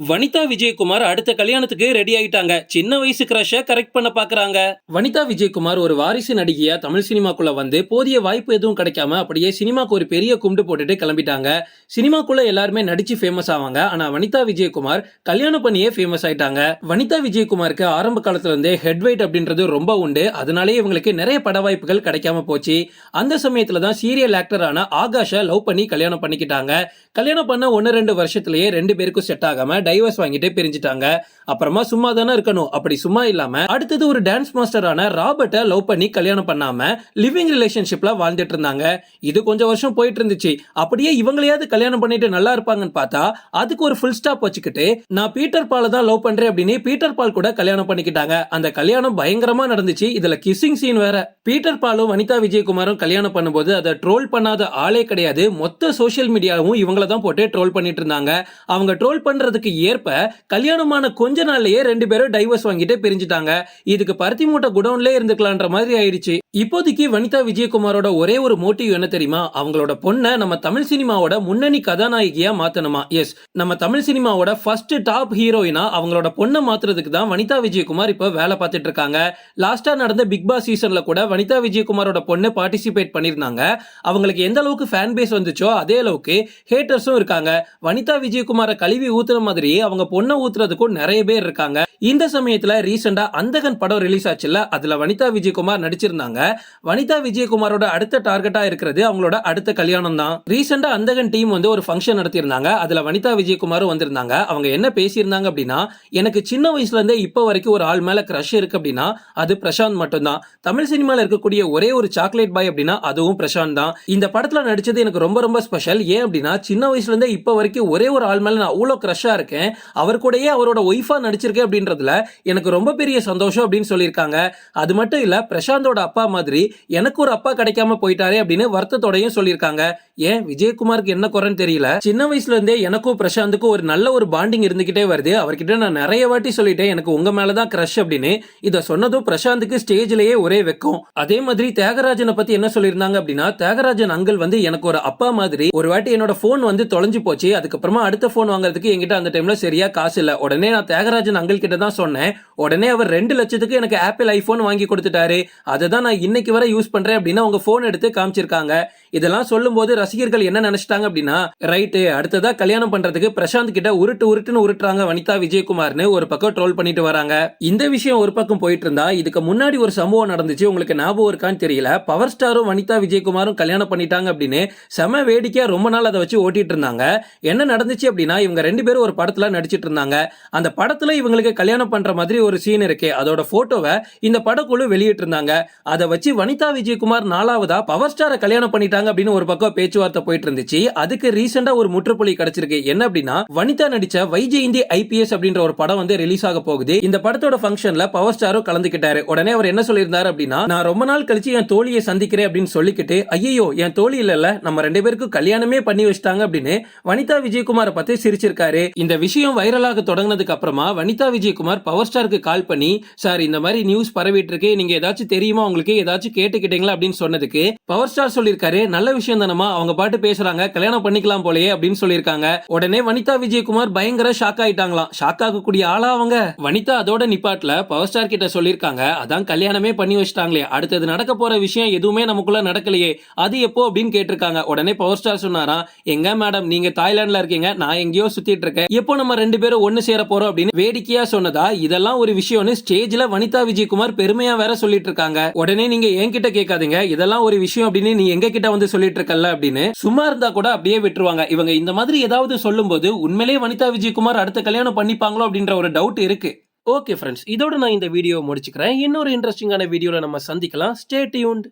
வனிதா விஜயகுமார் அடுத்த கல்யாணத்துக்கு ரெடி ஆயிட்டாங்க. சின்ன வயசு கிரஷ கரெக்ட் பண்ண பாக்குறாங்க. வனிதா விஜயகுமார் ஒரு வாரிசு நடிகையா தமிழ் சினிமாக்குள்ள வந்து போதிய வாய்ப்பு எதுவும் கிடைக்காம அப்படியே சினிமாக்கு ஒரு பெரிய குண்டு போட்டுட்டு கிளம்பிட்டாங்க. சினிமாக்குள்ள எல்லாருமே நடிச்சு ஃபேமஸ் ஆவாங்க. ஆனா வனிதா விஜயகுமார் கல்யாணம் பண்ணியே ஃபேமஸ் ஆயிட்டாங்க. வனிதா விஜயகுமாருக்கு ஆரம்ப காலத்துல இருந்தே ஹெட் வெயிட் அப்படின்றது ரொம்ப உண்டு. அதனாலே இவங்களுக்கு நிறைய பட வாய்ப்புகள் கிடைக்காம போச்சு. அந்த சமயத்துல தான் சீரியல் ஆக்டரான ஆகாஷ லவ் பண்ணி கல்யாணம் பண்ணிக்கிட்டாங்க. கல்யாணம் பண்ண 1-2 வருஷத்திலேயே 2 பேருக்கும் செட் ஆகாம டைவர்ஸ் வாங்கிட்டு பிரிஞ்சிட்டாங்க. அப்புறமா சும்மா தானே இருக்கணும், அப்படி சும்மா இல்லாம அடுத்தது ஒரு டான்ஸ் மாஸ்டரான ராபர்ட்டை லவ் பண்ணி கல்யாணம் பண்ணாம லிவிங் ரிலேஷன்ஷிப்ல வாழ்ந்துட்டு இருந்தாங்க. இது கொஞ்சம் வருஷம் போயிட்டு இருந்துச்சு. அப்படியே இவங்களையாவது கல்யாணம் பண்ணிட்டு நல்லா இருப்பாங்கன்னு பார்த்தா அதுக்கு ஒரு ஃபுல் ஸ்டாப் வச்சுக்கிட்டு நான் பீட்டர் பால தான் லவ் பண்றேன் அப்படின்னு பீட்டர் பால் கூட கல்யாணம் பண்ணிக்கிட்டாங்க. அந்த கல்யாணம் பயங்கரமா நடந்துச்சு. இதுல கிஸ்ஸிங் சீன் வேற. பீட்டர் பாலும் வனிதா விஜயகுமாரும் கல்யாணம் பண்ணும்போது அதை ட்ரோல் பண்ணாத ஆளே கிடையாது. மொத்த சோசியல் மீடியாவும் இவங்கள தான் போட்டு ட்ரோல் பண்ணிட்டு இருந்தாங்க. அவங்க ட்ரோல் பண்றதுக்கு ஏற்ப கல்யாணமான கொஞ்ச நாள்லயே 2 பேரும் டைவர்ஸ் வாங்கிட்டு பிரிஞ்சிட்டாங்க. இதுக்கு பருத்தி மூட்டை குடவுன்ல இருந்துக்கலான்ற மாதிரி ஆயிடுச்சு. இப்போதைக்கு வனிதா விஜயகுமாரோட ஒரே ஒரு மோட்டிவ் என்ன தெரியுமா? அவங்களோட பொண்ணை நம்ம தமிழ் சினிமாவோட முன்னணி கதாநாயகியா மாத்தணுமா. எஸ், நம்ம தமிழ் சினிமாவோட ஃபர்ஸ்ட் டாப் ஹீரோயினா அவங்களோட பொண்ணை மாத்துறதுக்கு தான் வனிதா விஜயகுமார் இப்ப வேலை பார்த்துட்டு இருக்காங்க. லாஸ்டா நடந்த பிக் பாஸ் சீசன்ல கூட வனிதா விஜயகுமாரோட பொண்ணு பார்ட்டிசிபேட் பண்ணிருந்தாங்க. அவங்களுக்கு எந்த அளவுக்கு ஃபேன் பேஸ் வந்துச்சோ அதே அளவுக்கு ஹேட்டர்ஸும் இருக்காங்க. வனிதா விஜயகுமார கழுவி ஊத்துற மாதிரியே அவங்க பொண்ணை ஊத்துறதுக்கும் நிறைய பேர் இருக்காங்க. இந்த சமயத்துல ரீசெண்டா அந்தகன் படம் ரிலீஸ் ஆச்சுல்ல, அதுல வனிதா விஜயகுமார் நடிச்சிருந்தாங்க. வனிதா விஜயகுமாரோட அடுத்த டார்கெட்டா இருக்கிறது அவங்களோட அடுத்த கல்யாணம் தான். ரீசெண்டா அந்தகன் டீம் வந்து ஒரு ஃபங்க்ஷன் நடத்தியிருந்தாங்க. அதுல வனிதா விஜயகுமாரும் வந்திருந்தாங்க. அவங்க என்ன பேசியிருந்தாங்க அப்படின்னா, எனக்கு சின்ன வயசுல இருந்தே இப்ப வரைக்கும் ஒரு ஆள் மேல கிரஷ் இருக்கு அப்படின்னா அது பிரசாந்த் மட்டும்தான். தமிழ் சினிமால இருக்கக்கூடிய ஒரே ஒரு சாக்லேட் பாய் அப்படின்னா அதுவும் பிரசாந்த் தான். இந்த படத்துல நடிச்சது எனக்கு ரொம்ப ரொம்ப ஸ்பெஷல். ஏன் அப்படின்னா சின்ன வயசுல இருந்தே இப்ப வரைக்கும் ஒரே ஒரு ஆள் மேல நான் அவ்வளவு கிரஷா இருக்கேன். அவர் கூடயே அவரோட ஒய்ஃபா நடிச்சிருக்கேன் அப்படின்றதுல எனக்கு ரொம்ப பெரிய சந்தோஷம் அப்படின்னு சொல்லியிருக்காங்க. அது மட்டும் இல்ல, பிரசாந்தோட அப்பா மாதிரி எனக்கு ஒரு அப்பா கிடைக்காம போயிட்டாரே அப்படின்னு வருத்தத்தோடையும் சொல்லியிருக்காங்க. ஏன் விஜயகுமாருக்கு என்ன குறைன்னு தெரியல. சின்ன வயசுல இருந்தே எனக்கும் பிரசாந்துக்கும் ஒரு நல்ல ஒரு பாண்டிங் இருந்துகிட்டே வருது. அவர்கிட்ட நான் நிறைய வாட்டி சொல்லிட்டேன் எனக்கு உங்க மேலதான் கிரஷ் அப்படின்னு. இத சொன்னதும் பிரசாந்துக்கு ஸ்டேஜ்லயே ஒரே வெக்கம். அதே மாதிரி தியாகராஜனை பத்தி என்ன சொல்லியிருந்தாங்க அப்படின்னா, தியாகராஜன் அங்கிள் வந்து எனக்கு ஒரு அப்பா மாதிரி. ஒரு வாட்டி என்னோட போன் வந்து தொலைஞ்சு போச்சு. அதுக்கப்புறமா அடுத்த போன் வாங்குறதுக்கு என்கிட்ட அந்த டைம்ல சரியா காசு இல்ல. உடனே நான் தியாகராஜன் அங்கிள் கிட்ட தான் சொன்னேன். உடனே அவர் 2 லட்சத்துக்கு எனக்கு ஆப்பிள் ஐபோன் வாங்கி கொடுத்துட்டாரு. அதை தான் நான் இன்னைக்கு வரை யூஸ் பண்றேன் அப்படின்னு அவங்க போன் எடுத்து காமிச்சிருக்காங்க. இதெல்லாம் சொல்லும் போது ரசிகர்கள் என்ன நினைச்சிட்டாங்க அப்படின்னா, ரைட்டு அடுத்ததா கல்யாணம் பண்றதுக்கு பிரசாந்த் கிட்ட உருட்டுன்னு உருட்டுறாங்க வனிதா விஜயகுமார்னு ஒரு பக்கம் ட்ரோல் பண்ணிட்டு வராங்க. இந்த விஷயம் ஒரு பக்கம் போயிட்டு இருந்தா, இதுக்கு முன்னாடி ஒரு சம்பவம் நடந்துச்சு. உங்களுக்கு ஞாபகம் இருக்கான்னு தெரியல. பவர் ஸ்டாரும் வனிதா விஜயகுமாரும் கல்யாணம் பண்ணிட்டாங்க அப்படின்னு செம வேடிக்கையா ரொம்ப நாள் அதை வச்சு ஓட்டிட்டு இருந்தாங்க. என்ன நடந்துச்சு அப்படின்னா, இவங்க 2 பேரும் ஒரு படத்துல நடிச்சிட்டு இருந்தாங்க. அந்த படத்துல இவங்களுக்கு கல்யாணம் பண்ற மாதிரி ஒரு சீன் இருக்கு. அதோட போட்டோவை இந்த படக்குழு வெளியிட்டு இருந்தாங்க. அதை வச்சு வனிதா விஜயகுமார் 4வதா பவர் ஸ்டாரை கல்யாணம் பண்ணிட்டாங்க அப்படின்னு ஒரு பக்கம் பேச்சுவார்த்தை போயிட்டு இருந்துச்சு. அதுக்கு ரீசெண்டா ஒரு முற்றுப்புள்ளி கிடைச்சிருக்கு. என்ன அப்படின்னா, வனிதா நடிச்ச வைஜெயந்தி ஐபிஎஸ் அப்படின்ற ஒரு படம் வந்து ரிலீஸ் ஆக போகுது. இந்த படத்தோட ஃபங்க்ஷன்ல பவர் ஸ்டாரும் கலந்துக்கிட்டாரு. உடனே அவர் என்ன சொல்லியிருந்தாரு அப்படின்னா, நான் ரொம்ப நாள் கழிச்சு என் தோழியை சந்திக்கிறேன் அப்படின்னு சொல்லிக்கிட்டு, ஐயோ என் தோழி இல்ல, நம்ம 2 பேருக்கும் கல்யாணமே பண்ணி வச்சிட்டாங்க அப்படின்னு வனிதா விஜயகுமாரை பத்தி சிரிச்சிருக்காரு. இந்த விஷயம் வைரலாக தொடங்கினதுக்கு அப்புறமா வனிதா விஜயகுமார் பவர் ஸ்டாருக்கு கால் பண்ணி, சார் இந்த மாதிரி நியூஸ் பரவிட்டு இருக்கு, நீங்க ஏதாச்சும் தெரியுமா, உங்களுக்கு ஏதாச்சும் கேட்டுக்கிட்டீங்களா அப்படின்னு சொன்னதுக்கு பவர் ஸ்டார் சொல்லியிருக்காரு, நல்ல விஷயம் தானமா, அவங்க பாட்டு பேசுறாங்க, கல்யாணம் பண்ணிக்கலாம் போலயே அப்படின்னு சொல்லியிருக்காங்க. உடனே வனிதா விஜயகுமார் பயங்கர ஷாக் ஆயிட்டாங்களாம். ஷாக் ஆகக்கூடிய ஆளா அவங்க. வனிதா அதோட நிப்பாட்ல பவர் ஸ்டார் கிட்ட சொல்லியிருக்காங்க, அதான் கல்யாணமே பண்ணி வச்சிட்டாங்களே, அடுத்தது நடக்க போற விஷயம் எதுவுமே நமக்குள்ள நடக்கலையே, அது எப்போ அப்படின்னு கேட்டிருக்காங்க. உடனே பவர் ஸ்டார் சொன்னாராம், எங்க மேடம் நீங்க தாய்லாந்துல இருக்கீங்க, நான் எங்கேயோ சுத்திட்டு இருக்கேன், எப்போ நம்ம 2 பேரும் ஒன்னு சேர போறோம் அப்படின்னு வேடிக்கையா சொன்னதா. இதெல்லாம் ஒரு விஷயம்னு ஸ்டேஜ்ல வனிதா விஜயகுமார் பெருமையா வேற சொல்லிட்டு இருக்காங்க. உடனே நீங்க என்கிட்ட கேட்காதீங்க, இதெல்லாம் ஒரு விஷயம் அப்படின்னு நீ எங்க கிட்ட வந்து சொல்லிட்டு இருக்கல அப்படின்னு சும்மா இருந்தா கூட அப்படியே விட்டுருவாங்க. இவங்க இந்த மாதிரி ஏதாவது சொல்லும் போது உண்மையிலே வனிதா விஜயகுமார் அடுத்த கல்யாணம் பண்ணிப்பாங்களோ அப்படின்ற ஒரு டவுட் இருக்கு. ஓகே ஃப்ரெண்ட்ஸ், இதோட நான் இந்த வீடியோ முடிச்சுக்கிறேன். இன்னொரு இன்ட்ரெஸ்டிங்கான வீடியோல நம்ம சந்திக்கலாம். Stay tuned.